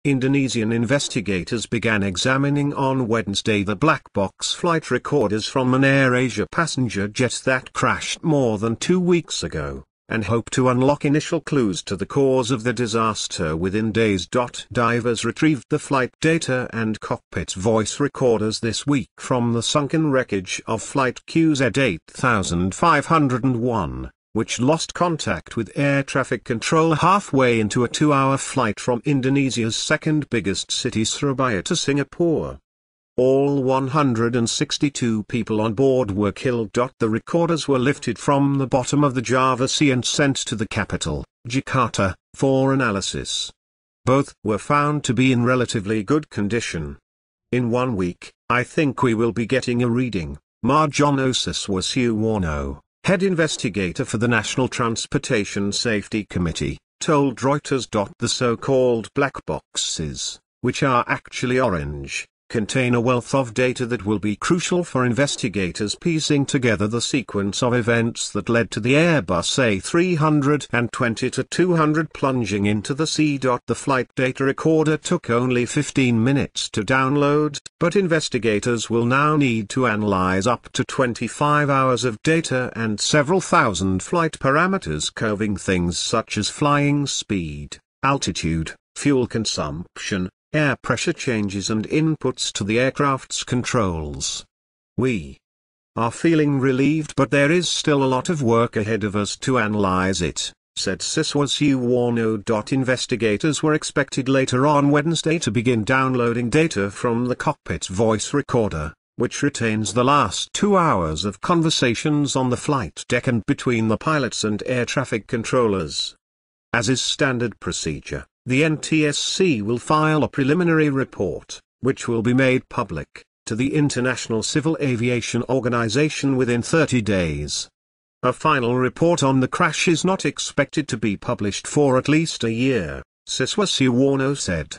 Indonesian investigators began examining on Wednesday the black box flight recorders from an AirAsia passenger jet that crashed more than 2 weeks ago, and hope to unlock initial clues to the cause of the disaster within days. Divers retrieved the flight data and cockpit voice recorders this week from the sunken wreckage of flight QZ8501, which lost contact with air traffic control halfway into a 2-hour flight from Indonesia's second biggest city Surabaya to Singapore. All 162 people on board were killed. The recorders were lifted from the bottom of the Java Sea and sent to the capital, Jakarta, for analysis. Both were found to be in relatively good condition. In 1 week, I think we will be getting a reading, Marjono Siswasuwarno, head investigator for the National Transportation Safety Committee, told Reuters. The so-called black boxes, which are actually orange, contain a wealth of data that will be crucial for investigators piecing together the sequence of events that led to the Airbus A320-200 plunging into the sea. The flight data recorder took only 15 minutes to download, but investigators will now need to analyze up to 25 hours of data and several thousand flight parameters covering things such as flying speed, altitude, fuel consumption, air pressure changes and inputs to the aircraft's controls. We are feeling relieved, but there is still a lot of work ahead of us to analyze it, said Siswasuwarno. Investigators were expected later on Wednesday to begin downloading data from the cockpit voice recorder, which retains the last 2 hours of conversations on the flight deck and between the pilots and air traffic controllers. As is standard procedure, the NTSC will file a preliminary report, which will be made public, to the International Civil Aviation Organization within 30 days. A final report on the crash is not expected to be published for at least a year, Siswasuwarno said.